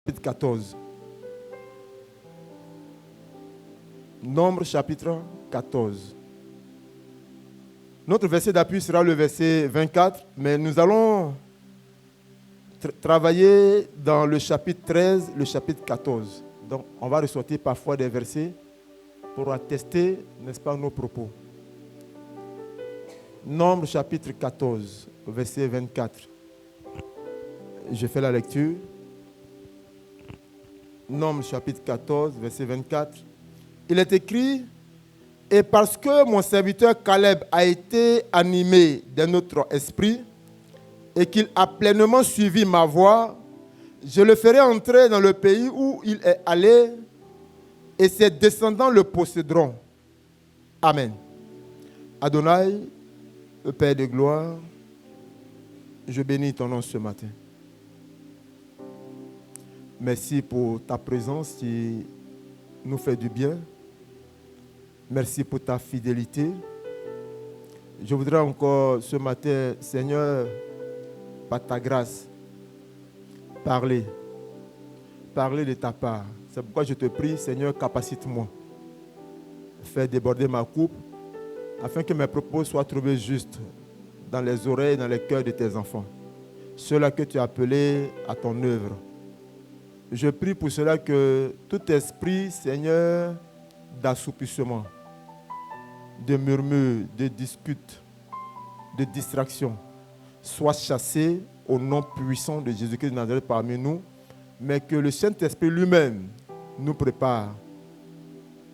chapitre 14. Nombre chapitre 14. Notre verset d'appui sera le verset 24, mais nous allons travailler dans le chapitre 13, le chapitre 14. Donc, on va ressortir parfois des versets pour attester, n'est-ce pas, nos propos. Nombre chapitre 14, verset 24. Je fais la lecture. Nombre chapitre 14, verset 24. Il est écrit: et parce que mon serviteur Caleb a été animé d'un autre esprit et qu'il a pleinement suivi ma voie, je le ferai entrer dans le pays où il est allé et ses descendants le posséderont. Amen. Adonai, le Père de gloire, je bénis ton nom ce matin. Merci pour ta présence qui nous fait du bien. Merci pour ta fidélité. Je voudrais encore ce matin, Seigneur, par ta grâce, parler de ta part. C'est pourquoi je te prie, Seigneur, capacite-moi. Fais déborder ma coupe, afin que mes propos soient trouvés justes dans les oreilles et dans les cœurs de tes enfants, ceux-là que tu as appelés à ton œuvre. Je prie pour cela que tout esprit, Seigneur, d'assoupissement, de murmure, de dispute, de distraction, soit chassé au nom puissant de Jésus-Christ de Nazareth parmi nous, mais que le Saint-Esprit lui-même nous prépare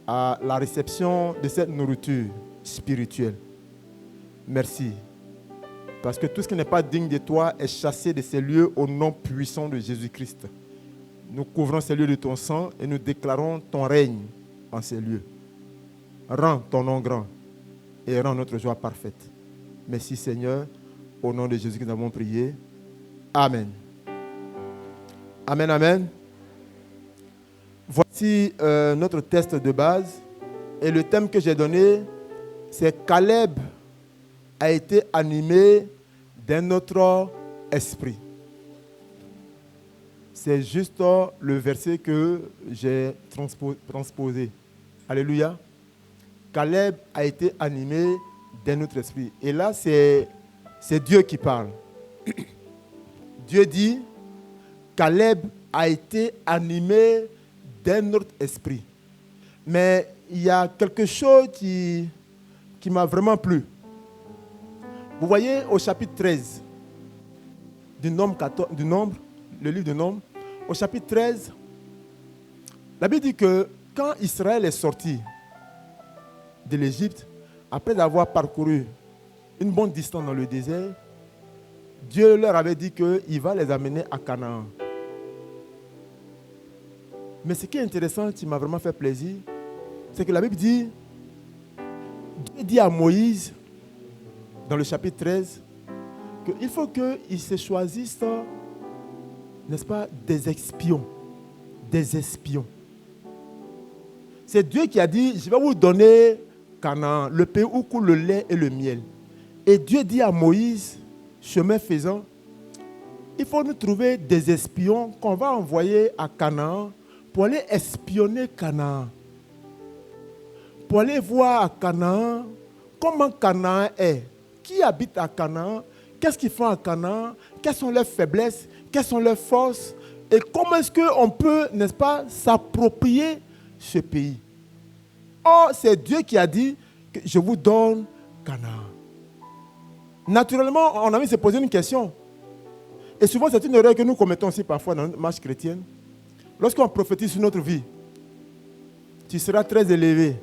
à la réception de cette nourriture spirituelle. Merci. Parce que tout ce qui n'est pas digne de toi est chassé de ces lieux au nom puissant de Jésus-Christ. Nous couvrons ces lieux de ton sang et nous déclarons ton règne en ces lieux. Rends ton nom grand et rends notre joie parfaite. Merci Seigneur, au nom de Jésus que nous avons prié. Amen. Amen, amen. Voici notre texte de base. Et le thème que j'ai donné, c'est Caleb a été animé d'un autre esprit. C'est juste le verset que j'ai transposé. Alléluia. Caleb a été animé d'un autre esprit. Et là, c'est Dieu qui parle. Dieu dit, Caleb a été animé d'un autre esprit. Mais il y a quelque chose qui m'a vraiment plu. Vous voyez au chapitre 13 du Nombre, le livre de Nombre, au chapitre 13, la Bible dit que quand Israël est sorti de l'Égypte, après avoir parcouru une bonne distance dans le désert, Dieu leur avait dit qu'il va les amener à Canaan. Mais ce qui est intéressant, qui m'a vraiment fait plaisir, c'est que la Bible dit, Dieu dit à Moïse, dans le chapitre 13, qu'il faut qu'ils se choisissent, n'est-ce pas, des espions. Des espions. C'est Dieu qui a dit, je vais vous donner Canaan, le pays où coule le lait et le miel. Et Dieu dit à Moïse, chemin faisant, il faut nous trouver des espions qu'on va envoyer à Canaan pour aller espionner Canaan. Pour aller voir à Canaan comment Canaan est. Qui habite à Canaan? Qu'est-ce qu'ils font à Canaan? Quelles sont leurs faiblesses? Quelles sont leurs forces? Et comment est-ce qu'on peut, n'est-ce pas, s'approprier ce pays? Or, c'est Dieu qui a dit que je vous donne Canaan. Naturellement, on a envie de se poser une question. Et souvent, c'est une erreur que nous commettons aussi parfois dans notre marche chrétienne. Lorsqu'on prophétise sur notre vie, tu seras très élevé.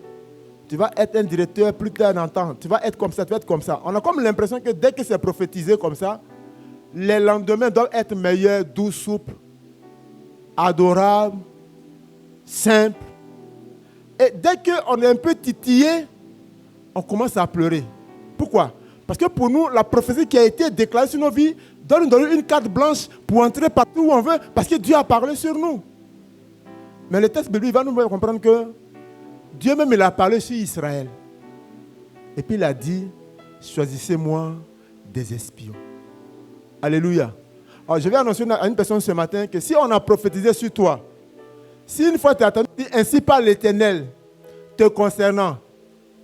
Tu vas être un directeur plus tard dans le temps. Tu vas être comme ça, tu vas être comme ça. On a comme l'impression que dès que c'est prophétisé comme ça, les lendemains doivent être meilleurs, doux, souples, adorables, simples. Et dès qu'on est un peu titillé, on commence à pleurer. Pourquoi? Parce que pour nous, la prophétie qui a été déclarée sur nos vies doit nous donner une carte blanche pour entrer partout où on veut, parce que Dieu a parlé sur nous. Mais le texte biblique va nous faire comprendre que Dieu même il a parlé sur Israël. Et puis il a dit, choisissez-moi des espions. Alléluia. Alors, je vais annoncer à une personne ce matin que si on a prophétisé sur toi, si une fois tu as entendu dire ainsi par l'Éternel te concernant,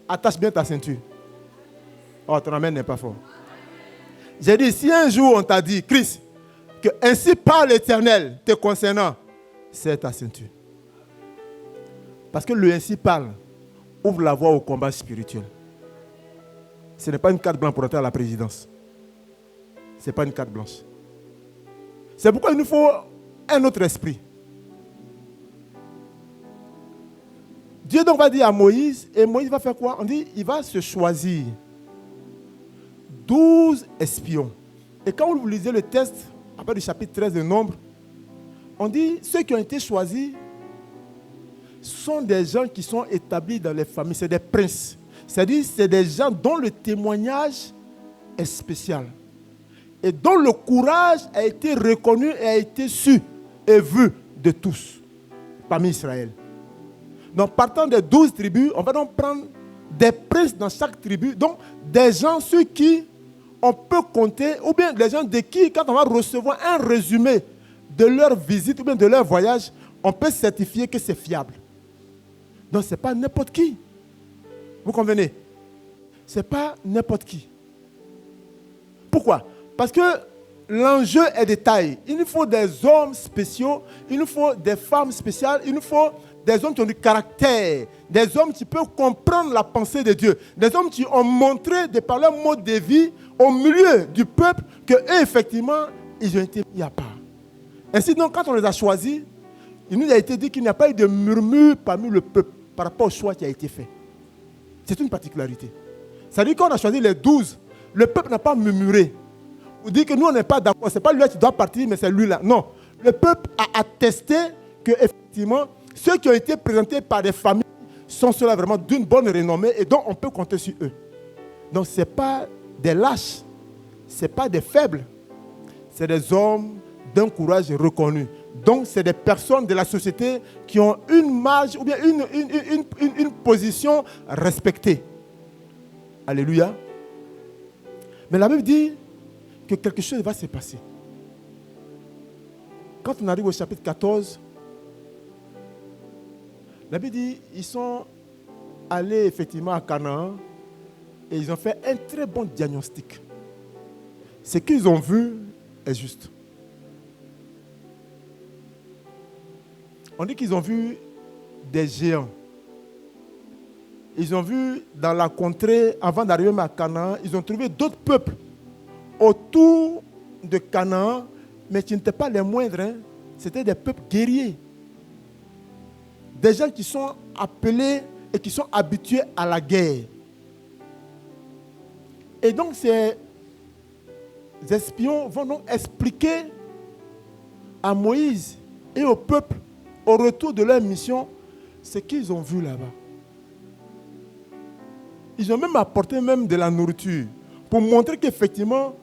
attache bien ta ceinture. Oh, ton amen n'est pas fort. J'ai dit, si un jour on t'a dit, Christ, que ainsi par l'Éternel te concernant, c'est ta ceinture. Parce que le ainsi parle ouvre la voie au combat spirituel. Ce n'est pas une carte blanche pour entrer à la présidence. Ce n'est pas une carte blanche. C'est pourquoi il nous faut un autre esprit. Dieu donc va dire à Moïse, et Moïse va faire quoi? On dit, il va se choisir 12 espions. Et quand vous lisez le texte, après le chapitre 13 de Nombre, on dit, ceux qui ont été choisis sont des gens qui sont établis dans les familles, c'est des princes. C'est-à-dire, c'est des gens dont le témoignage est spécial. Et dont le courage a été reconnu et a été su et vu de tous parmi Israël. Donc, partant des 12 tribus, on va donc prendre des princes dans chaque tribu. Donc, des gens sur qui on peut compter, ou bien des gens de qui, quand on va recevoir un résumé de leur visite ou bien de leur voyage, on peut certifier que c'est fiable. Donc, ce n'est pas n'importe qui. Vous convenez? Ce n'est pas n'importe qui. Pourquoi? Parce que l'enjeu est de taille. Il nous faut des hommes spéciaux, il nous faut des femmes spéciales, il nous faut des hommes qui ont du caractère, des hommes qui peuvent comprendre la pensée de Dieu, des hommes qui ont montré de par leur mode de vie au milieu du peuple qu'eux, effectivement, ils ont été mis à part. Ainsi donc, quand on les a choisis, il nous a été dit qu'il n'y a pas eu de murmure parmi le peuple par rapport au choix qui a été fait. C'est une particularité. C'est-à-dire qu'on a choisi les 12, le peuple n'a pas murmuré. Vous dites que nous, on n'est pas d'accord, ce n'est pas lui qui doit partir, mais c'est lui-là. Non, le peuple a attesté que, effectivement, ceux qui ont été présentés par des familles sont ceux-là vraiment d'une bonne renommée et donc on peut compter sur eux. Donc ce n'est pas des lâches, ce n'est pas des faibles, c'est des hommes d'un courage reconnu. Donc c'est des personnes de la société qui ont une marge ou bien une position respectée. Alléluia. Mais la Bible dit que quelque chose va se passer. Quand on arrive au chapitre 14, la Bible dit ils sont allés effectivement à Canaan et ils ont fait un très bon diagnostic. Ce qu'ils ont vu est juste. On dit qu'ils ont vu des géants. Ils ont vu dans la contrée, avant d'arriver à Canaan, ils ont trouvé d'autres peuples autour de Canaan, mais qui n'étaient pas les moindres. Hein. C'était des peuples guerriers. Des gens qui sont appelés et qui sont habitués à la guerre. Et donc ces espions vont donc expliquer à Moïse et au peuple, au retour de leur mission, ce qu'ils ont vu là-bas. Ils ont même apporté même de la nourriture pour montrer qu'effectivement,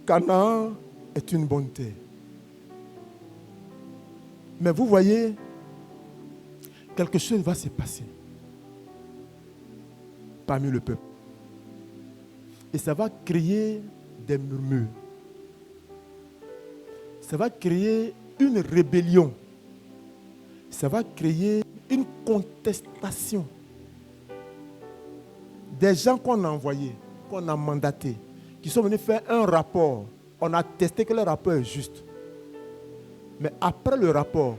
Canaan est une bonne terre. Mais vous voyez, quelque chose va se passer parmi le peuple. Et ça va créer des murmures. Ça va créer une rébellion. Ça va créer une contestation. Des gens qu'on a envoyés, qu'on a mandatés, qui sont venus faire un rapport. On a testé que le rapport est juste. Mais après le rapport,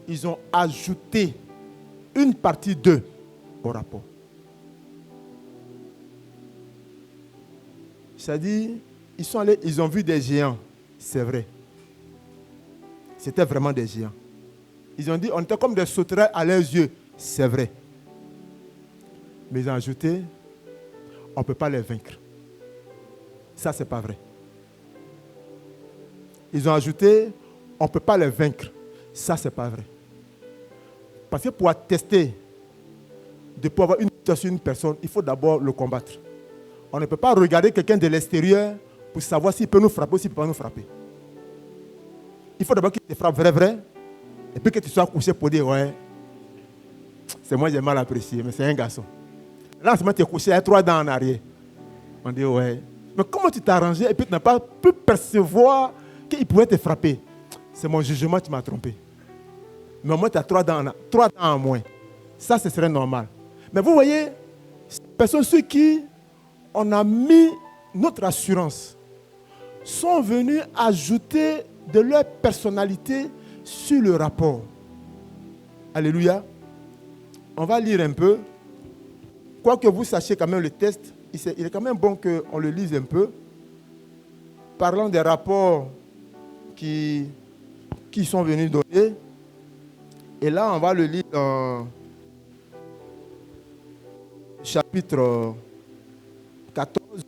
ils ont ajouté une partie d'eux au rapport. C'est-à-dire, ils sont allés, ils ont vu des géants. C'est vrai. C'était vraiment des géants. Ils ont dit, on était comme des sauterelles à leurs yeux. C'est vrai. Mais ils ont ajouté, on ne peut pas les vaincre. Ça, ce n'est pas vrai. Ils ont ajouté, on ne peut pas les vaincre. Ça, ce n'est pas vrai. Parce que pour attester de pouvoir avoir une situation sur une personne, il faut d'abord le combattre. On ne peut pas regarder quelqu'un de l'extérieur pour savoir s'il peut nous frapper ou s'il ne peut pas nous frapper. Il faut d'abord qu'il te frappe vrai, et puis que tu sois couché pour dire, ouais, c'est moi j'ai mal apprécié, mais c'est un garçon. Là, en ce moment, tu es couché, il y a 3 dents en arrière. On dit, ouais. Mais comment tu t'es arrangé et puis tu n'as pas pu percevoir qu'il pouvait te frapper. C'est mon jugement qui m'a trompé. Mais au moins, tu as 3 dents en moins. Ça, ce serait normal. Mais vous voyez, ces personnes sur qui on a mis notre assurance sont venus ajouter de leur personnalité sur le rapport. Alléluia. On va lire un peu. Quoique vous sachiez quand même le texte, il est quand même bon qu'on le lise un peu. Parlant des rapports qui sont venus donner. Et là, on va le lire dans chapitre 14.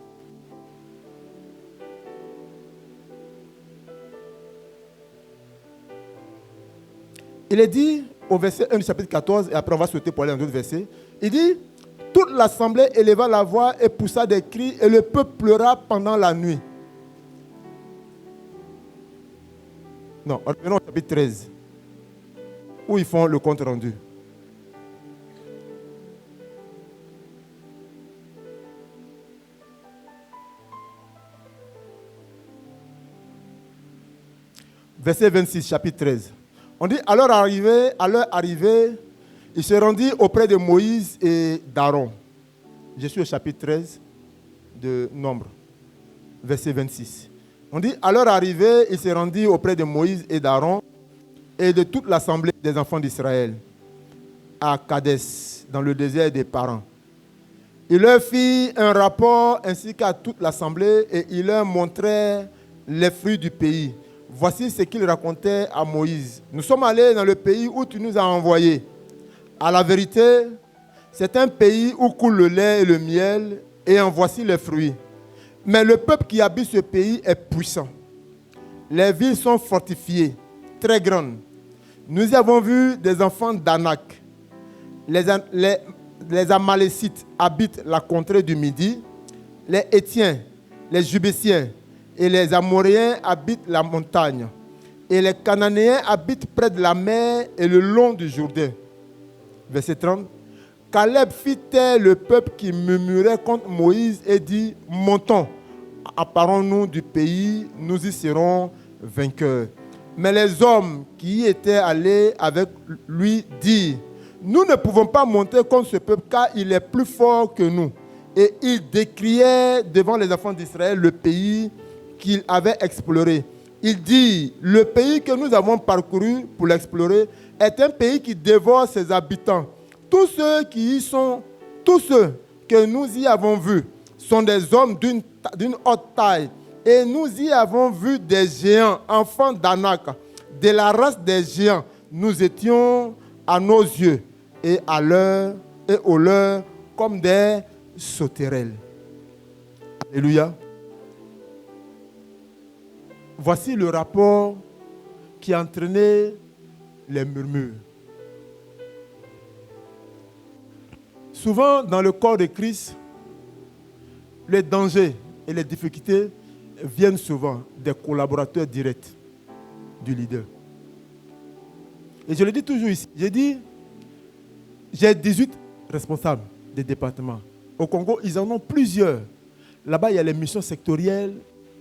Il est dit au verset 1 du chapitre 14, et après on va sauter pour aller dans d'autres versets. Il dit, toute l'assemblée éleva la voix et poussa des cris, et le peuple pleura pendant la nuit. Non, revenons au chapitre 13, où ils font le compte rendu. Verset 26, chapitre 13. On dit, à leur arrivée, il se rendit auprès de Moïse et d'Aaron. Je suis au chapitre 13 de Nombre, verset 26. On dit, à leur arrivée, il se rendit auprès de Moïse et d'Aaron et de toute l'assemblée des enfants d'Israël à Kadès, dans le désert des Parans. Il leur fit un rapport ainsi qu'à toute l'assemblée et il leur montrait les fruits du pays. Voici ce qu'il racontait à Moïse. Nous sommes allés dans le pays où tu nous as envoyés. À la vérité, c'est un pays où coule le lait et le miel, et en voici les fruits. Mais le peuple qui habite ce pays est puissant. Les villes sont fortifiées, très grandes. Nous y avons vu des enfants d'Anak. Les Amalécites habitent la contrée du Midi. Les Hétiens, les Jubésiens et les Amoréens habitent la montagne. Et les Cananéens habitent près de la mer et le long du Jourdain. Verset 30. Caleb fit taire le peuple qui murmurait contre Moïse et dit, montons, emparons-nous du pays, nous y serons vainqueurs. Mais les hommes qui y étaient allés avec lui dirent, nous ne pouvons pas monter contre ce peuple car il est plus fort que nous. Et ils décriaient devant les enfants d'Israël le pays qu'ils avaient exploré. Il dit, le pays que nous avons parcouru pour l'explorer est un pays qui dévore ses habitants. Tous ceux que nous y avons vus sont des hommes d'une haute taille. Et nous y avons vu des géants, enfants d'Anak, de la race des géants. Nous étions à nos yeux et aux leurs comme des sauterelles. Alléluia. Voici le rapport qui a entraîné les murmures. Souvent, dans le corps de Christ, les dangers et les difficultés viennent souvent des collaborateurs directs du leader. Et je le dis toujours ici, j'ai 18 responsables des départements. Au Congo, ils en ont plusieurs. Là-bas, il y a les missions sectorielles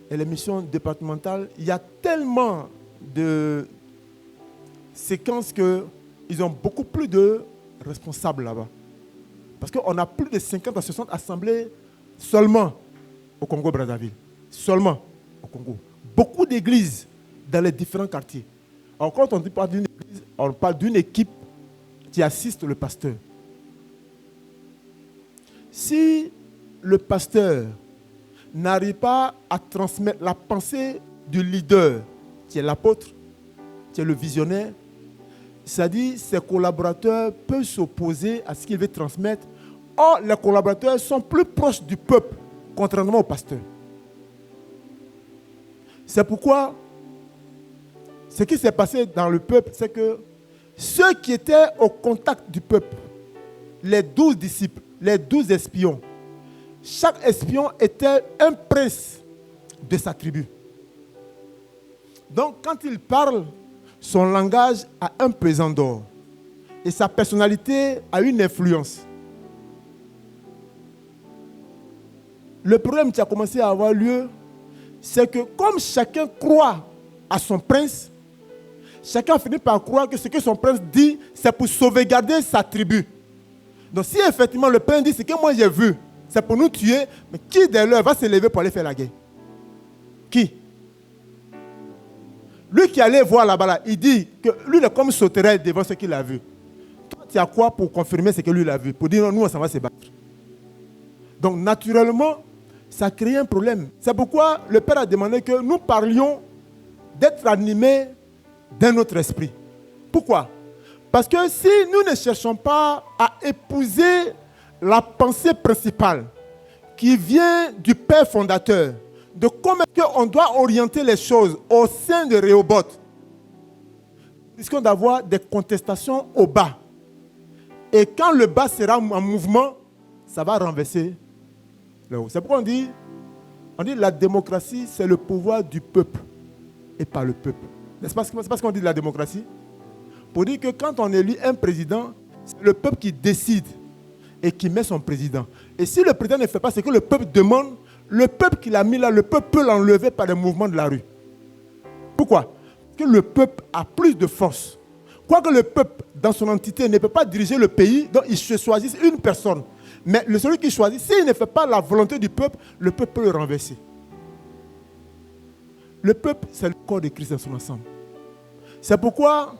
et les missions départementales. Il y a tellement de séquences qu'ils ont beaucoup plus de responsables là-bas. Parce qu'on a plus de 50 à 60 assemblées seulement au Congo-Brazzaville. Seulement au Congo. Beaucoup d'églises dans les différents quartiers. Alors quand on parle d'une église, on parle d'une équipe qui assiste le pasteur. Si le pasteur n'arrive pas à transmettre la pensée du leader, qui est l'apôtre, qui est le visionnaire, c'est-à-dire ses collaborateurs peuvent s'opposer à ce qu'il veut transmettre. Or, les collaborateurs sont plus proches du peuple, contrairement au pasteur. C'est pourquoi ce qui s'est passé dans le peuple, c'est que ceux qui étaient au contact du peuple, les 12 disciples, les 12 espions, chaque espion était un prince de sa tribu. Donc, quand il parle, son langage a un pesant d'or. Et sa personnalité a une influence. Le problème qui a commencé à avoir lieu, c'est que comme chacun croit à son prince, chacun finit par croire que ce que son prince dit, c'est pour sauvegarder sa tribu. Donc si effectivement le prince dit ce que moi j'ai vu, c'est pour nous tuer, mais qui dès lors va se lever pour aller faire la guerre? Qui? Lui qui allait voir là-bas, là, il dit que lui, il est comme sauterelle devant ce qu'il a vu. Toi, tu as quoi pour confirmer ce que lui a vu? Pour dire non, nous, on s'en va se battre. Donc, naturellement, ça crée un problème. C'est pourquoi le Père a demandé que nous parlions d'être animés d'un autre esprit. Pourquoi? Parce que si nous ne cherchons pas à épouser la pensée principale qui vient du Père fondateur, de comment on doit orienter les choses au sein de Rehoboth, risquons d'avoir des contestations au bas. Et quand le bas sera en mouvement, ça va renverser le haut. C'est pourquoi on dit la démocratie, c'est le pouvoir du peuple et pas le peuple. N'est-ce pas ce qu'on dit de la démocratie? Pour dire que quand on élit un président, c'est le peuple qui décide et qui met son président. Et si le président ne fait pas ce que le peuple demande, le peuple qui l'a mis là, le peuple peut l'enlever par les mouvements de la rue. Pourquoi? Parce que le peuple a plus de force. Quoique le peuple, dans son entité, ne peut pas diriger le pays, donc il choisit une personne. Mais celui qui choisit, s'il ne fait pas la volonté du peuple, le peuple peut le renverser. Le peuple, c'est le corps de Christ dans son ensemble. C'est pourquoi,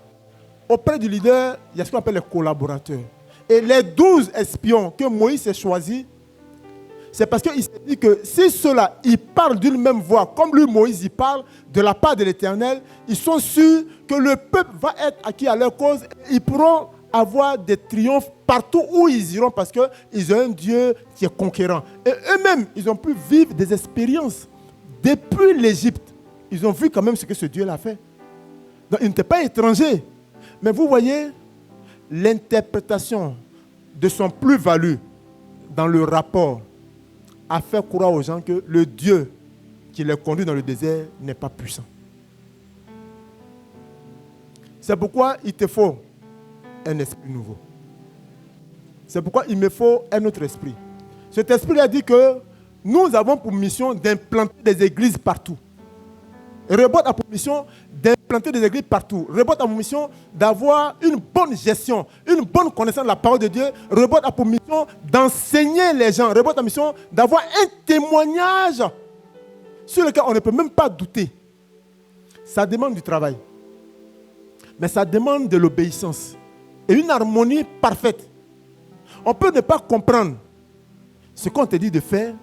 auprès du leader, il y a ce qu'on appelle les collaborateurs. Et les 12 espions que Moïse a choisis, c'est parce qu'il s'est dit que si ceux-là, ils parlent d'une même voix, comme lui, Moïse, il parle de la part de l'Éternel, ils sont sûrs que le peuple va être acquis à leur cause. Ils pourront avoir des triomphes partout où ils iront parce qu'ils ont un Dieu qui est conquérant. Et eux-mêmes, ils ont pu vivre des expériences. Depuis l'Égypte, ils ont vu quand même ce que ce Dieu-là a fait. Donc, ils n'étaient pas étrangers. Mais vous voyez, l'interprétation de son plus-value dans le rapport a fait croire aux gens que le Dieu qui les conduit dans le désert n'est pas puissant. C'est pourquoi il te faut un esprit nouveau. C'est pourquoi il me faut un autre esprit. Cet esprit a dit que nous avons pour mission d'implanter des églises partout. Rehoboth a pour mission d'implanter des églises partout. Rehoboth a pour mission d'avoir une bonne gestion, une bonne connaissance de la parole de Dieu. Rehoboth a pour mission d'enseigner les gens. Rehoboth a pour mission d'avoir un témoignage sur lequel on ne peut même pas douter. Ça demande du travail. Mais ça demande de l'obéissance et une harmonie parfaite. On peut ne pas comprendre ce qu'on te dit de faire,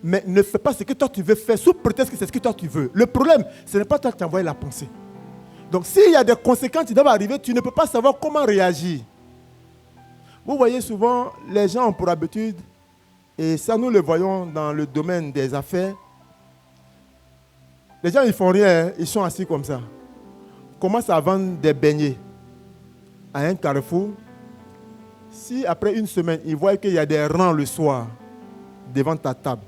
mais ne fais pas ce que toi tu veux faire sous prétexte que c'est ce que toi tu veux. Le problème, ce n'est pas toi qui envoies la pensée. Donc s'il y a des conséquences qui doivent arriver, tu ne peux pas savoir comment réagir. Vous voyez souvent, les gens ont pour habitude, et ça nous le voyons dans le domaine des affaires, les gens ils font rien, ils sont assis comme ça. Commencent à vendre des beignets à un carrefour. Si après une semaine, ils voient qu'il y a des rangs le soir devant ta table,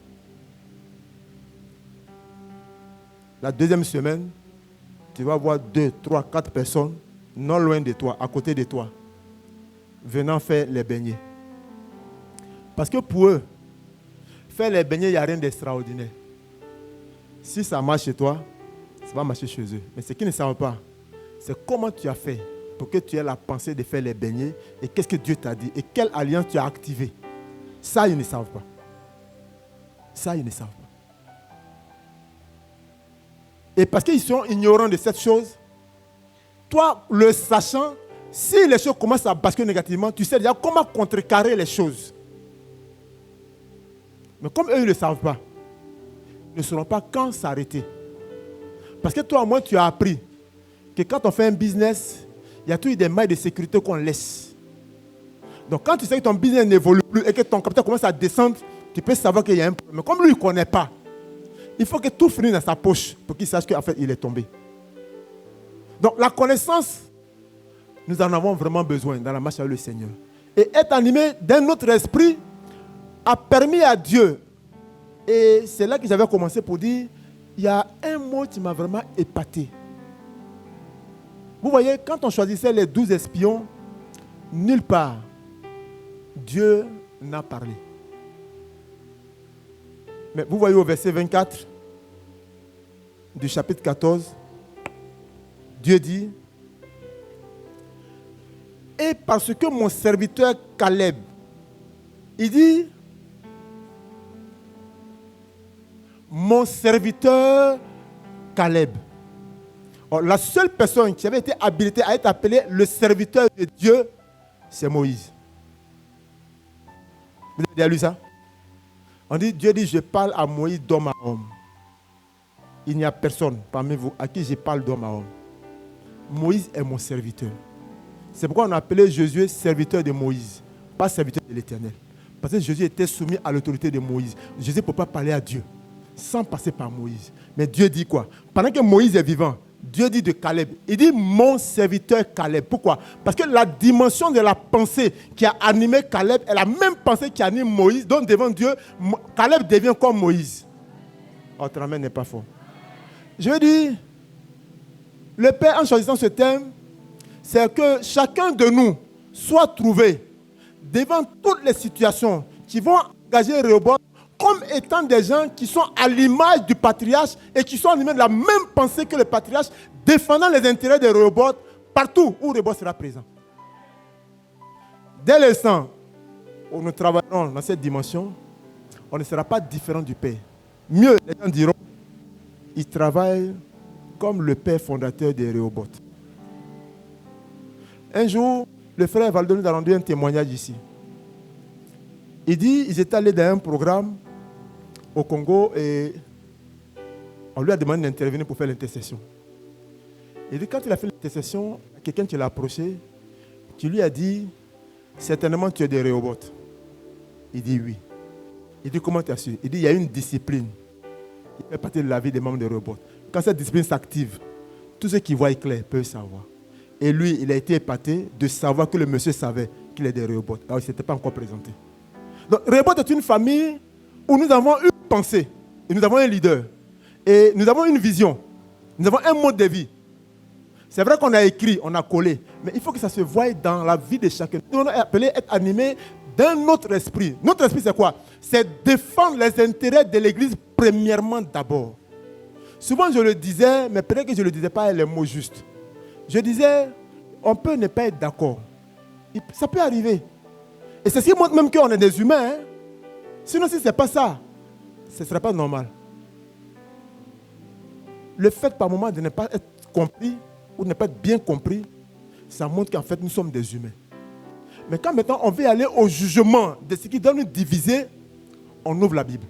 la deuxième semaine, tu vas voir 2, 3, 4 personnes non loin de toi, à côté de toi, venant faire les beignets. Parce que pour eux, faire les beignets, il n'y a rien d'extraordinaire. Si ça marche chez toi, ça va marcher chez eux. Mais ce qu'ils ne savent pas, c'est comment tu as fait pour que tu aies la pensée de faire les beignets et qu'est-ce que Dieu t'a dit et quelle alliance tu as activée. Ça, ils ne savent pas. Ça, ils ne savent pas. Et parce qu'ils sont ignorants de cette chose, toi, le sachant, si les choses commencent à basculer négativement, tu sais déjà comment contrecarrer les choses. Mais comme eux, ils ne le savent pas, ils ne sauront pas quand s'arrêter. Parce que toi, moi, tu as appris que quand on fait un business, il y a toujours des mailles de sécurité qu'on laisse. Donc, quand tu sais que ton business n'évolue plus et que ton capital commence à descendre, tu peux savoir qu'il y a un problème. Mais comme lui, il ne connaît pas, il faut que tout finisse dans sa poche pour qu'il sache qu'en fait, il est tombé. Donc, la connaissance, nous en avons vraiment besoin dans la marche avec le Seigneur. Et être animé d'un autre esprit a permis à Dieu. Et c'est là que j'avais commencé pour dire, il y a un mot qui m'a vraiment épaté. Vous voyez, quand on choisissait les 12 espions, nulle part, Dieu n'a parlé. Mais vous voyez au verset 24 du chapitre 14, Dieu dit, et parce que mon serviteur Caleb, il dit, mon serviteur Caleb. Alors, la seule personne qui avait été habilitée à être appelée le serviteur de Dieu, c'est Moïse. Vous avez déjà lu ça? On dit, Dieu dit, je parle à Moïse d'homme à homme. Il n'y a personne parmi vous à qui je parle d'homme à homme. Moïse est mon serviteur. C'est pourquoi on a appelé Josué serviteur de Moïse, pas serviteur de l'Éternel. Parce que Josué était soumis à l'autorité de Moïse. Josué ne peut pas parler à Dieu sans passer par Moïse. Mais Dieu dit quoi? Pendant que Moïse est vivant, Dieu dit de Caleb, il dit mon serviteur Caleb. Pourquoi? Parce que la dimension de la pensée qui a animé Caleb est la même pensée qui anime Moïse. Donc devant Dieu, Caleb devient comme Moïse. Votre amen n'est pas fort. Je veux dire, le Père, en choisissant ce thème, c'est que chacun de nous soit trouvé devant toutes les situations qui vont engager Rehoboth comme étant des gens qui sont à l'image du patriarche et qui sont animés de la même pensée que le patriarche, défendant les intérêts de Rehoboth partout où Rehoboth sera présent. Dès l'instant où nous travaillerons dans cette dimension, on ne sera pas différent du Père. Mieux, les gens diront, il travaille comme le Père fondateur de Rehoboth. Un jour, le frère Valdo nous a rendu un témoignage ici. Il dit qu'ils étaient allés dans un programme au Congo et on lui a demandé d'intervenir pour faire l'intercession. Il dit quand il a fait l'intercession, quelqu'un qui l'a approché, qui lui a dit, certainement tu es de Rehoboth. Il dit oui. Il dit comment tu as su? Il dit il y a une discipline qui fait partie de la vie des membres de Rehoboth. Quand cette discipline s'active, tous ceux qui voient clair peuvent savoir. Et lui, il a été épaté de savoir que le monsieur savait qu'il est de Rehoboth. Alors il ne s'était pas encore présenté. Donc Rehoboth est une famille où nous avons une pensée, et nous avons un leader, et nous avons une vision, nous avons un mode de vie. C'est vrai qu'on a écrit, on a collé, mais il faut que ça se voie dans la vie de chacun. Nous sommes appelés à être animés d'un autre esprit. Notre esprit, c'est quoi? C'est défendre les intérêts de l'Église premièrement d'abord. Souvent, je le disais, mais peut-être que je ne le disais pas les mots justes. Je disais, on peut ne pas être d'accord. Ça peut arriver. Et c'est ce qui montre même qu'on est des humains. Hein? Sinon, si ce n'est pas ça, ce ne serait pas normal. Le fait par moment de ne pas être compris ou de ne pas être bien compris, ça montre qu'en fait, nous sommes des humains. Mais quand maintenant on veut aller au jugement de ce qui doit nous diviser, on ouvre la Bible.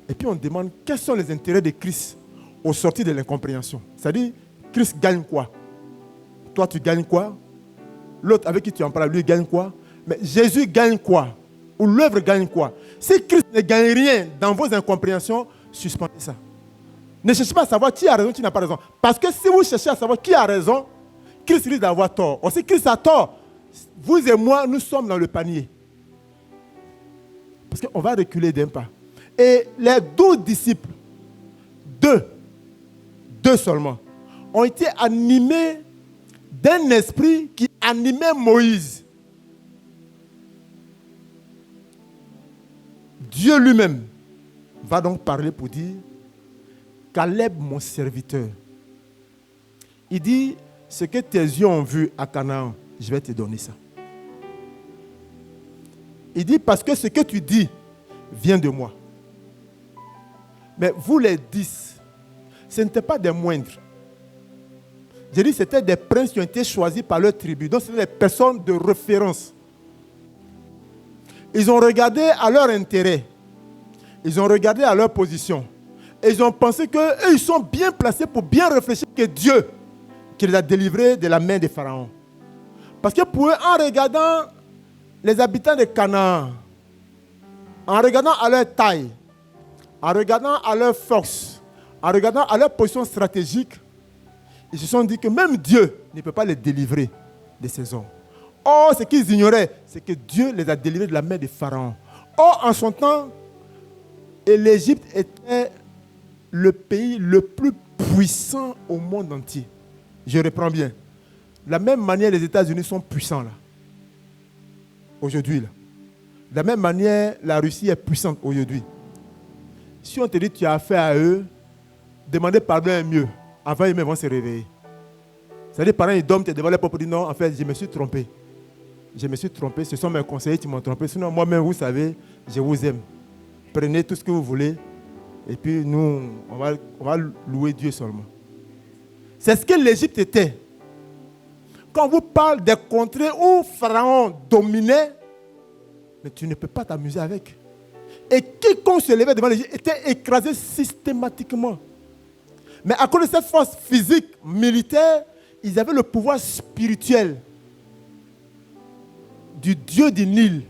Et puis on demande quels sont les intérêts de Christ au sortir de l'incompréhension. C'est-à-dire, Christ gagne quoi? Toi, tu gagnes quoi? L'autre avec qui tu en parles, lui, gagne quoi? Mais Jésus gagne quoi? Ou l'œuvre gagne quoi? Si Christ ne gagne rien dans vos incompréhensions, suspendez ça. Ne cherchez pas à savoir qui a raison, qui n'a pas raison. Parce que si vous cherchez à savoir qui a raison, Christ risque d'avoir tort. Or, si Christ a tort, vous et moi, nous sommes dans le panier. Parce qu'on va reculer d'un pas. Et les 12 disciples, deux seulement, ont été animés d'un esprit qui animait Moïse. Dieu lui-même va donc parler pour dire, Caleb, mon serviteur, il dit, ce que tes yeux ont vu à Canaan, je vais te donner ça. Il dit, parce que ce que tu dis vient de moi. Mais vous les 10, ce n'étaient pas des moindres. J'ai dit, c'était des princes qui ont été choisis par leur tribu. Donc, c'était des personnes de référence. Ils ont regardé à leur intérêt. Ils ont regardé à leur position. Et ils ont pensé qu'eux, ils sont bien placés pour bien réfléchir que Dieu qui les a délivrés de la main des pharaons. Parce que pour eux, en regardant les habitants de Canaan, en regardant à leur taille, en regardant à leur force, en regardant à leur position stratégique, ils se sont dit que même Dieu ne peut pas les délivrer de ces hommes. Or, ce qu'ils ignoraient, c'est que Dieu les a délivrés de la main des pharaons. Or, en son temps, l'Égypte était le pays le plus puissant au monde entier. Je reprends bien. De la même manière, les États-Unis sont puissants là. Aujourd'hui. Là. De la même manière, la Russie est puissante aujourd'hui. Si on te dit que tu as affaire à eux, demander pardon est mieux. Avant, ils vont se réveiller. C'est-à-dire, les parents, ils dorment, tu es devant les pauvres, ils disent non, en fait, je me suis trompé. Je me suis trompé, ce sont mes conseillers qui m'ont trompé. Sinon, moi-même, vous savez, je vous aime. Prenez tout ce que vous voulez. Et puis, nous, on va louer Dieu seulement. C'est ce que l'Égypte était. Quand on vous parle des contrées où Pharaon dominait, mais tu ne peux pas t'amuser avec. Et quiconque se levait devant l'Égypte était écrasé systématiquement. Mais à cause de cette force physique, militaire, ils avaient le pouvoir spirituel du dieu du Nil.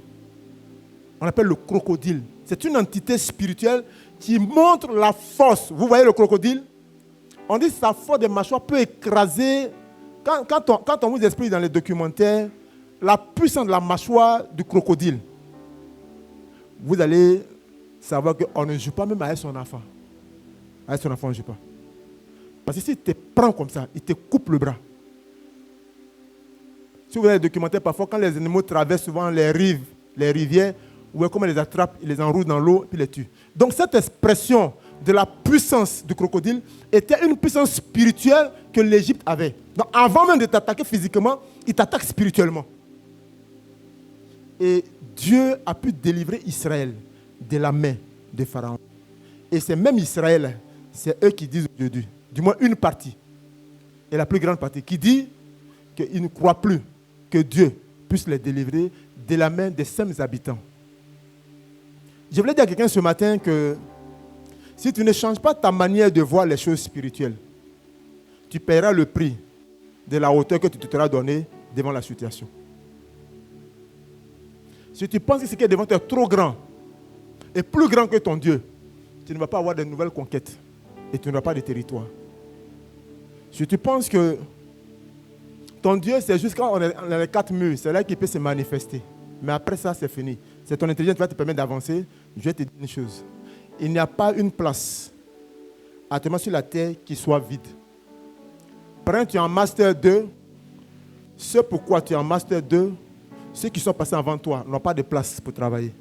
On appelle le crocodile. C'est une entité spirituelle qui montre la force. Vous voyez le crocodile? On dit que sa force de mâchoire peut écraser. Quand on vous explique dans les documentaires la puissance de la mâchoire du crocodile, vous allez savoir qu'on ne joue pas même avec son enfant. Avec son enfant, on ne joue pas. Parce que s'il te prend comme ça, il te coupe le bras. Si vous voyez les documentaires, parfois, quand les animaux traversent souvent les rives, les rivières, vous voyez comment ils les attrapent, ils les enroulent dans l'eau, puis les tuent. Donc cette expression de la puissance du crocodile était une puissance spirituelle que l'Égypte avait. Donc avant même de t'attaquer physiquement, il t'attaque spirituellement. Et Dieu a pu délivrer Israël de la main de Pharaon. Et c'est même Israël, c'est eux qui disent aujourd'hui, du moins une partie, et la plus grande partie, qui dit qu'ils ne croient plus que Dieu puisse les délivrer de la main des simples habitants. Je voulais dire à quelqu'un ce matin que si tu ne changes pas ta manière de voir les choses spirituelles, tu paieras le prix de la hauteur que tu te seras donnée devant la situation. Si tu penses que ce qui est devant toi est trop grand et plus grand que ton Dieu, tu ne vas pas avoir de nouvelles conquêtes et tu n'auras pas de territoire. Si tu penses que ton Dieu, c'est juste quand on est dans les quatre murs, c'est là qu'il peut se manifester. Mais après ça, c'est fini. C'est ton intelligence qui va te permettre d'avancer. Je vais te dire une chose. Il n'y a pas une place actuellement sur la terre qui soit vide. Prends, tu es en Master 2. Ce pourquoi tu es en Master 2, ceux qui sont passés avant toi n'ont pas de place pour travailler.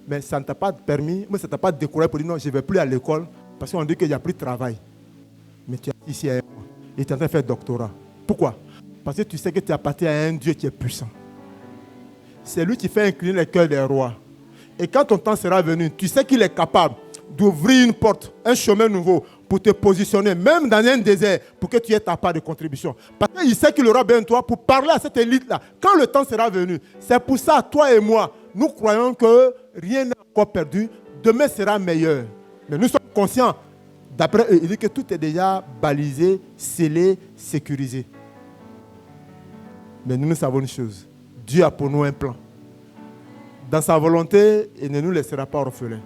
Mais ça ne t'a pas permis, mais ça ne t'a pas découragé pour dire non, je ne vais plus à l'école parce qu'on dit qu'il n'y a plus de travail. Mais tu es ici avec moi et tu es en train de faire doctorat. Pourquoi? Parce que tu sais que tu appartiens à un Dieu qui est puissant. C'est lui qui fait incliner les cœurs des rois. Et quand ton temps sera venu, tu sais qu'il est capable d'ouvrir une porte, un chemin nouveau pour te positionner, même dans un désert, pour que tu aies ta part de contribution. Parce qu'il sait qu'il aura besoin de toi pour parler à cette élite-là. Quand le temps sera venu, c'est pour ça, toi et moi, nous croyons que rien n'est encore perdu. Demain sera meilleur. Mais nous sommes conscients. D'après eux, il dit que tout est déjà balisé, scellé, sécurisé. Mais nous savons une chose. Dieu a pour nous un plan. Dans sa volonté, il ne nous laissera pas orphelins.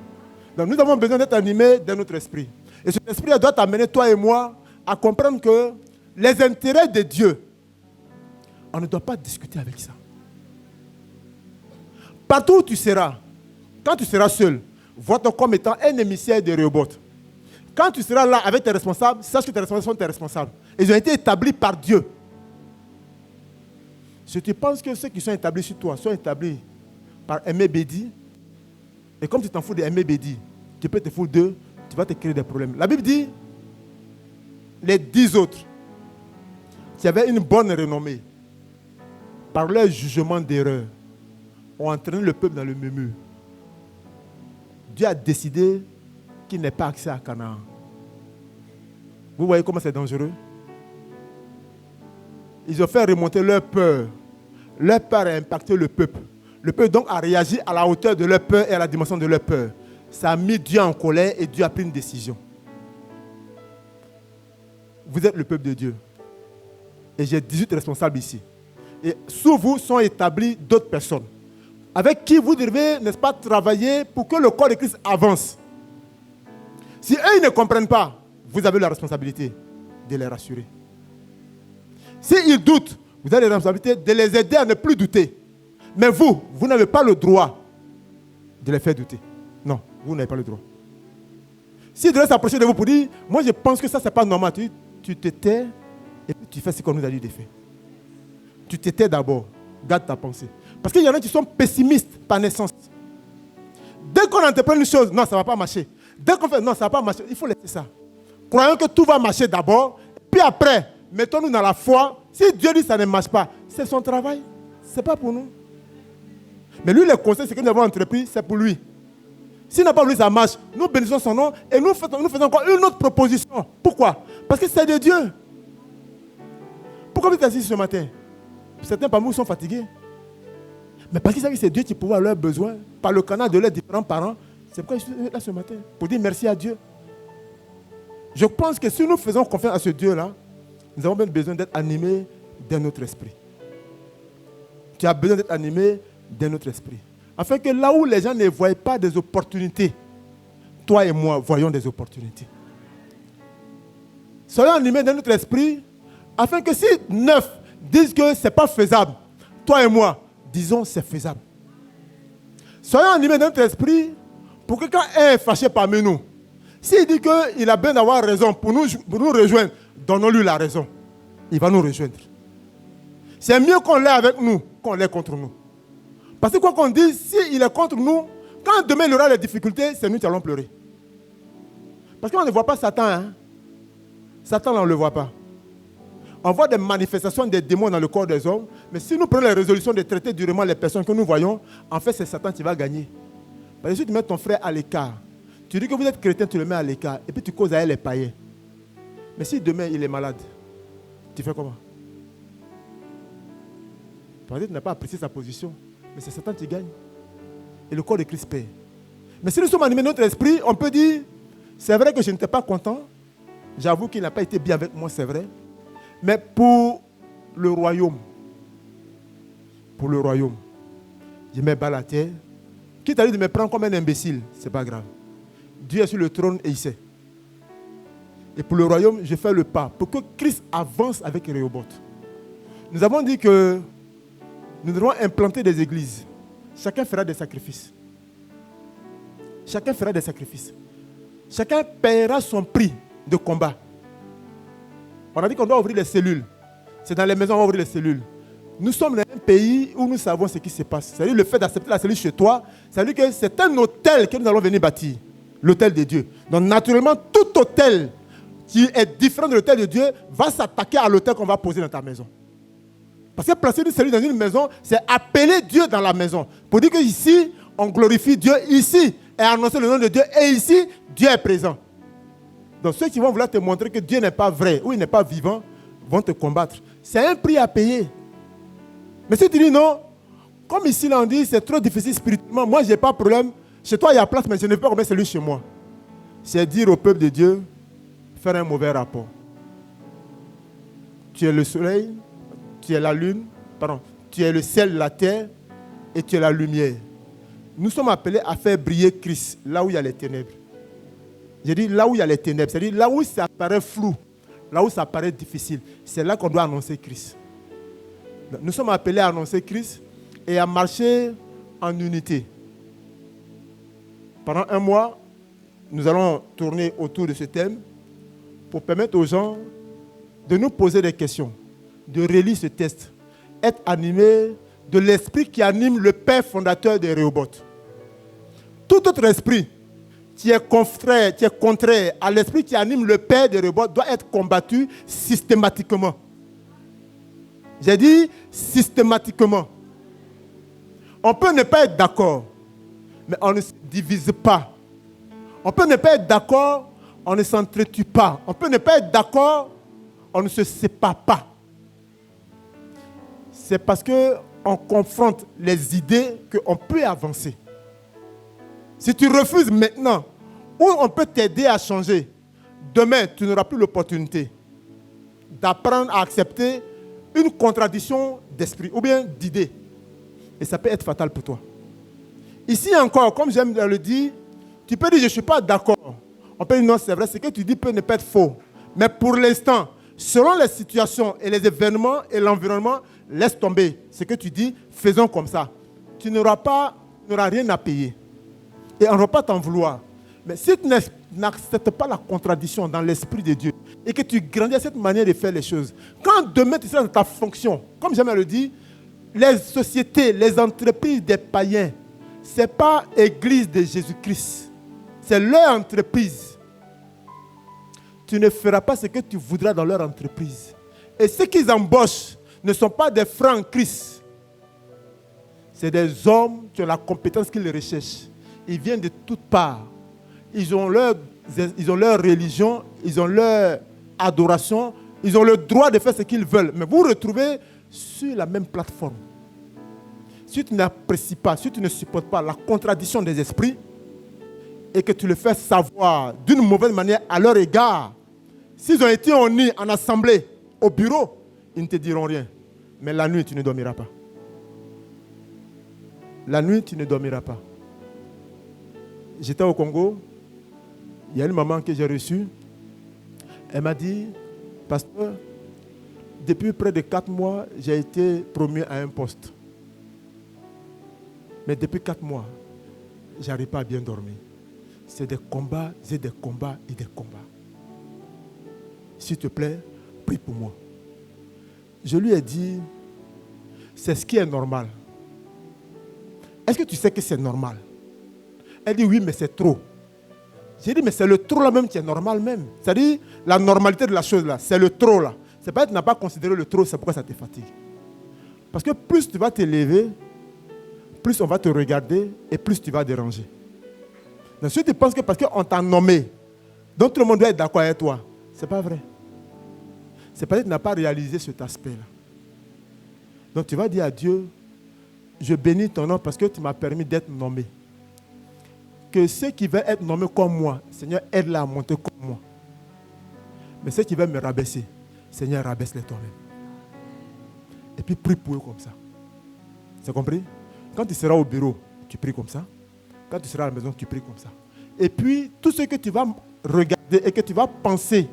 Donc nous avons besoin d'être animés dans notre esprit. Et cet esprit doit t'amener, toi et moi, à comprendre que les intérêts de Dieu, on ne doit pas discuter avec ça. Partout où tu seras, quand tu seras seul, vois-toi comme étant un émissaire de Rehoboth. Quand tu seras là avec tes responsables, sache que tes responsables sont tes responsables. Ils ont été établis par Dieu. Si tu penses que ceux qui sont établis sur toi sont établis par Aimé Bédi, et comme tu t'en fous d'Aimé Bédi, tu peux te foutre d'eux, tu vas te créer des problèmes. La Bible dit, les 10 autres, qui avaient une bonne renommée, par leur jugement d'erreur, ont entraîné le peuple dans le murmure. Dieu a décidé qu'il n'ait pas accès à Canaan. Vous voyez comment c'est dangereux? Ils ont fait remonter leur peur. Leur peur a impacté le peuple. Le peuple donc a réagi à la hauteur de leur peur et à la dimension de leur peur. Ça a mis Dieu en colère et Dieu a pris une décision. Vous êtes le peuple de Dieu. Et j'ai 18 responsables ici. Et sous vous sont établis d'autres personnes avec qui vous devez, n'est-ce pas, travailler pour que le corps de Christ avance. Si eux ils ne comprennent pas, vous avez la responsabilité de les rassurer. S'ils doutent, vous avez la responsabilité de les aider à ne plus douter. Mais vous n'avez pas le droit de les faire douter. Non, vous n'avez pas le droit. S'ils devaient s'approcher de vous pour dire, moi je pense que ça, c'est pas normal, tu te tais et puis tu fais ce qu'on nous a dit de faire. Tu te tais d'abord, garde ta pensée. Parce qu'il y en a qui sont pessimistes par naissance. Dès qu'on entreprend une chose, non, ça ne va pas marcher. Dès qu'on fait, non, ça ne va pas marcher. Il faut laisser ça. croyant que tout va marcher d'abord, puis après, mettons-nous dans la foi. Si Dieu dit que ça ne marche pas, c'est son travail, ce n'est pas pour nous. Mais lui, le conseil, c'est que nous avons entrepris, c'est pour lui. S'il n'a pas voulu ça marche, nous bénissons son nom et nous faisons encore une autre proposition. Pourquoi? Parce que c'est de Dieu. Pourquoi vous êtes assis ce matin? Certains parmi vous sont fatigués. Mais parce qu'ils savent que c'est Dieu qui pourvoit à leurs besoins par le canal de leurs différents parents. C'est pourquoi je suis là ce matin, pour dire merci à Dieu. Je pense que si nous faisons confiance à ce Dieu-là, nous avons même besoin d'être animés d'un autre esprit. Tu as besoin d'être animé d'un autre esprit. Afin que là où les gens ne voient pas des opportunités, toi et moi voyons des opportunités. Soyons animés d'un autre esprit, afin que si 9 disent que ce n'est pas faisable, toi et moi, disons c'est faisable. Soyons animés d'un autre esprit, pour que quand un est fâché parmi nous, s'il dit qu'il a bien d'avoir raison pour nous rejoindre, donnons-lui la raison. Il va nous rejoindre. C'est mieux qu'on l'ait avec nous qu'on l'ait contre nous. Parce que quoi qu'on dise, s'il est contre nous, quand demain il aura des difficultés, c'est nous qui allons pleurer. Parce qu'on ne voit pas Satan. Hein? Satan, là, on ne le voit pas. On voit des manifestations des démons dans le corps des hommes, mais si nous prenons la résolution de traiter durement les personnes que nous voyons, en fait, c'est Satan qui va gagner. Parce que si tu mets ton frère à l'écart, tu dis que vous êtes chrétien, tu le mets à l'écart, et puis tu causes à elle les païens. Mais si demain il est malade, tu fais comment? Parce que tu n'as pas apprécié sa position, mais c'est Satan qui gagne. Et le corps de Christ paie. Mais si nous sommes animés de notre esprit, on peut dire, c'est vrai que je n'étais pas content, j'avoue qu'il n'a pas été bien avec moi, c'est vrai, mais pour le royaume, je mets bas la terre, quitte à lui de me prendre comme un imbécile, ce n'est pas grave. Dieu est sur le trône et il sait. Et pour le royaume, je fais le pas pour que Christ avance avec Rehoboth. Nous avons dit que nous devons implanter des églises. Chacun fera des sacrifices. Chacun fera des sacrifices. Chacun paiera son prix de combat. On a dit qu'on doit ouvrir les cellules. C'est dans les maisons qu'on va ouvrir les cellules. Nous sommes dans un pays où nous savons ce qui se passe. C'est-à-dire le fait d'accepter la cellule chez toi, c'est-à-dire que c'est un hôtel que nous allons venir bâtir. L'hôtel de Dieu. Donc naturellement, tout hôtel qui est différent de l'hôtel de Dieu va s'attaquer à l'hôtel qu'on va poser dans ta maison. Parce que placer une cellule dans une maison, c'est appeler Dieu dans la maison. Pour dire qu'ici, on glorifie Dieu. Ici, et annoncer le nom de Dieu. Et ici, Dieu est présent. Donc ceux qui vont vouloir te montrer que Dieu n'est pas vrai ou il n'est pas vivant, vont te combattre. C'est un prix à payer. Mais si tu dis non, comme ici là on dit, c'est trop difficile spirituellement, moi je n'ai pas de problème. Chez toi il y a place, mais je ne peux pas remettre celui chez moi. C'est dire au peuple de Dieu, faire un mauvais rapport. Tu es le soleil, tu es la lune, tu es le ciel, la terre, et tu es la lumière. Nous sommes appelés à faire briller Christ là où il y a les ténèbres. J'ai dit là où il y a les ténèbres, c'est-à-dire là où ça paraît flou, là où ça paraît difficile, c'est là qu'on doit annoncer Christ. Nous sommes appelés à annoncer Christ et à marcher en unité. Pendant un mois, nous allons tourner autour de ce thème pour permettre aux gens de nous poser des questions, de relire ce texte, être animés de l'esprit qui anime le père fondateur de Rehoboth. Tout autre esprit qui est contraire à l'esprit qui anime le père de Rehoboth doit être combattu systématiquement. J'ai dit systématiquement. On peut ne pas être d'accord, mais on ne se divise pas. On peut ne pas être d'accord, on ne s'entretue pas. On peut ne pas être d'accord, on ne se sépare pas. C'est parce qu'on confronte les idées qu'on peut avancer. Si tu refuses maintenant, ou on peut t'aider à changer, demain, tu n'auras plus l'opportunité d'apprendre à accepter une contradiction d'esprit ou bien d'idée. Et ça peut être fatal pour toi. Ici encore, comme j'aime le dire, tu peux dire je ne suis pas d'accord. On peut dire non, c'est vrai, ce que tu dis peut ne pas être faux. Mais pour l'instant, selon les situations et les événements et l'environnement, laisse tomber ce que tu dis, faisons comme ça. Tu n'auras rien à payer. Et on ne va pas t'en vouloir. Mais si tu n'acceptes pas la contradiction dans l'esprit de Dieu et que tu grandis à cette manière de faire les choses, quand demain tu seras dans ta fonction, comme j'aime le dire, les sociétés, les entreprises des païens, ce n'est pas l'église de Jésus-Christ. C'est leur entreprise. tu ne feras pas ce que tu voudras dans leur entreprise. Et ceux qu'ils embauchent ne sont pas des frères en Christ. C'est des hommes qui ont la compétence qu'ils recherchent. Ils viennent de toutes parts. Ils ont leur religion, ils ont leur adoration, ils ont le droit de faire ce qu'ils veulent. Mais vous vous retrouvez sur la même plateforme. Si tu n'apprécies pas, si tu ne supportes pas la contradiction des esprits et que tu le fais savoir d'une mauvaise manière à leur égard, s'ils ont été unis en assemblée, au bureau, ils ne te diront rien. Mais la nuit, tu ne dormiras pas. La nuit, tu ne dormiras pas. J'étais au Congo. Il y a une maman que j'ai reçue. Elle m'a dit, pasteur, depuis près de 4 mois, j'ai été promu à un poste. Mais depuis 4 mois, je n'arrive pas à bien dormir. C'est des combats, et des combats et des combats. S'il te plaît, prie pour moi. Je lui ai dit, c'est ce qui est normal. Est-ce que tu sais que c'est normal? Elle dit oui, mais c'est trop. J'ai dit, mais c'est le trop là même qui est normal même. C'est-à-dire, la normalité de la chose là, c'est le trop là. C'est pas que tu n'as pas considéré le trop, c'est pourquoi ça te fatigue. Parce que plus tu vas t'élever, plus on va te regarder et plus tu vas déranger. Donc si tu penses que parce qu'on t'a nommé, donc tout le monde doit être d'accord avec toi, c'est pas vrai. C'est parce que tu n'as pas réalisé cet aspect-là. Donc tu vas dire à Dieu, je bénis ton nom parce que tu m'as permis d'être nommé. Que ceux qui veulent être nommés comme moi, Seigneur, aide-les à monter comme moi. Mais ceux qui veulent me rabaisser, Seigneur, rabaisse-les toi-même. Et puis prie pour eux comme ça. C'est compris? Quand tu seras au bureau, tu pries comme ça. Quand tu seras à la maison, tu pries comme ça. Et puis, tout ce que tu vas regarder et que tu vas penser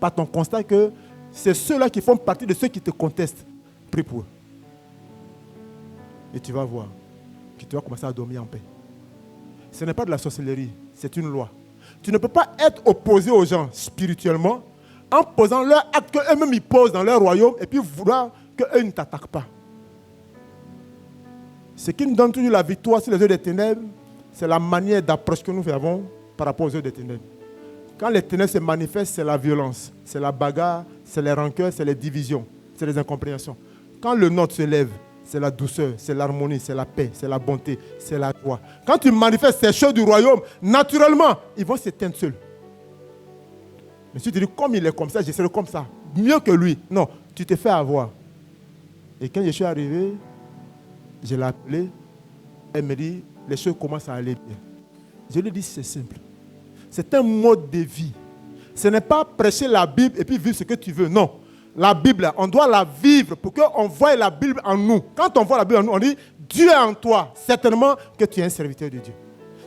par ton constat que c'est ceux-là qui font partie de ceux qui te contestent. Prie pour eux. Et tu vas voir que tu vas commencer à dormir en paix. Ce n'est pas de la sorcellerie, c'est une loi. Tu ne peux pas être opposé aux gens spirituellement en posant leur acte qu'eux-mêmes ils posent dans leur royaume et puis vouloir qu'eux ne t'attaquent pas. Ce qui nous donne toujours la victoire sur les œuvres des ténèbres, c'est la manière d'approche que nous avons par rapport aux œuvres des ténèbres. Quand les ténèbres se manifestent, c'est la violence, c'est la bagarre, c'est les rancœurs, c'est les divisions, c'est les incompréhensions. Quand le nôtre se lève, c'est la douceur, c'est l'harmonie, c'est la paix, c'est la bonté, c'est la joie. Quand tu manifestes ces choses du royaume, naturellement, ils vont s'éteindre seuls. Mais si tu dis, comme il est comme ça, je serai comme ça, mieux que lui. Non, tu te fais avoir. Et quand je suis arrivé, je l'ai appelé, elle me dit, les choses commencent à aller bien. Je lui ai dit, c'est simple. C'est un mode de vie. Ce n'est pas prêcher la Bible et puis vivre ce que tu veux. Non. La Bible, on doit la vivre pour qu'on voie la Bible en nous. Quand on voit la Bible en nous, on dit, Dieu est en toi. Certainement que tu es un serviteur de Dieu.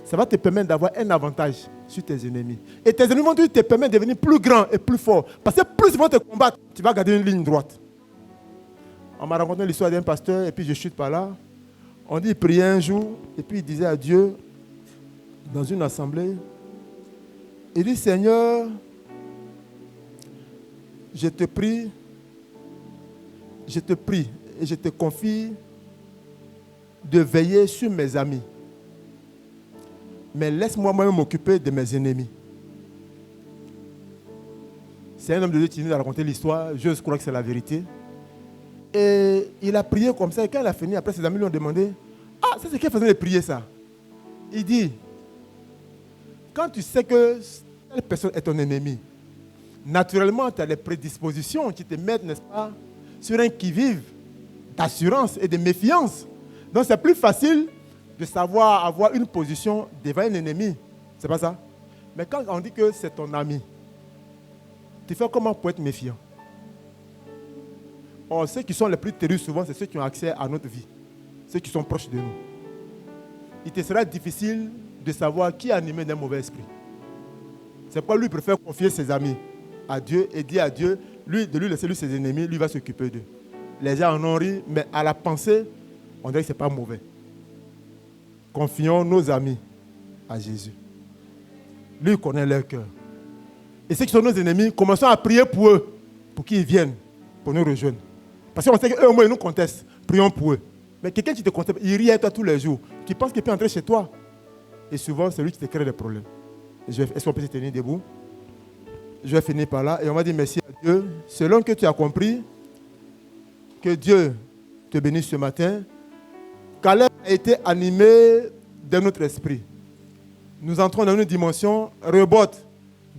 Ça va te permettre d'avoir un avantage sur tes ennemis. Et tes ennemis vont te permettre de devenir plus grand et plus fort. Parce que plus ils vont te combattre, tu vas garder une ligne droite. On m'a raconté l'histoire d'un pasteur et puis je chute par là. On dit, il priait un jour et puis il disait à Dieu, dans une assemblée, il dit, Seigneur, je te prie et je te confie de veiller sur mes amis. Mais laisse-moi moi-même m'occuper de mes ennemis. C'est un homme de Dieu qui nous a raconté l'histoire, je crois que c'est la vérité. Et il a prié comme ça, et quand il a fini, après ses amis lui ont demandé, ah, c'est ce qu'il faisait de prier ça. Il dit, quand tu sais que telle personne est ton ennemi, naturellement, tu as des prédispositions qui te mettent, n'est-ce pas, sur un qui-vive d'assurance et de méfiance. Donc, c'est plus facile de savoir avoir une position devant un ennemi. C'est pas ça? Mais quand on dit que c'est ton ami, tu fais comment pour être méfiant? Or, ceux qui sont les plus terribles souvent, c'est ceux qui ont accès à notre vie. Ceux qui sont proches de nous. Il te sera difficile de savoir qui est animé d'un mauvais esprit. C'est pourquoi lui préfère confier ses amis à Dieu et dire à Dieu, de lui laisser lui ses ennemis, lui va s'occuper d'eux. Les gens en ont ri, mais à la pensée, on dirait que ce n'est pas mauvais. Confions nos amis à Jésus. Lui connaît leur cœur. Et ceux qui sont nos ennemis, commençons à prier pour eux, pour qu'ils viennent, pour nous rejoindre. Parce qu'on sait qu'eux, au moins, ils nous contestent. Prions pour eux. Mais quelqu'un qui te conteste, il rit à toi tous les jours. Tu penses qu'il peut entrer chez toi. Et souvent, c'est lui qui te crée des problèmes. Est-ce qu'on peut se tenir debout? je vais finir par là. Et on va dire merci à Dieu. Selon que tu as compris, que Dieu te bénisse ce matin. Caleb a été animé de notre esprit. Nous entrons dans une dimension. Rebot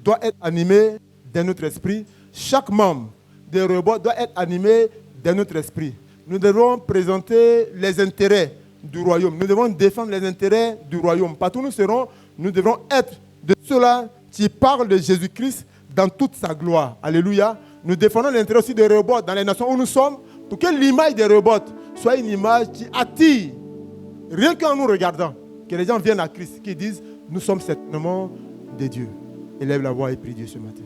doit être animé de notre esprit. Chaque membre de Rebot doit être animé de notre esprit. Nous devons présenter les intérêts du royaume. Nous devons défendre les intérêts du royaume. Partout où nous serons, nous devrons être de ceux-là qui parlent de Jésus-Christ dans toute sa gloire. Alléluia. Nous défendons l'intérêt aussi des Rebot dans les nations où nous sommes, pour que l'image des Rebot soit une image qui attire, rien qu'en nous regardant, que les gens viennent à Christ, qui disent, nous sommes certainement des dieux. Élève la voix et prie Dieu ce matin.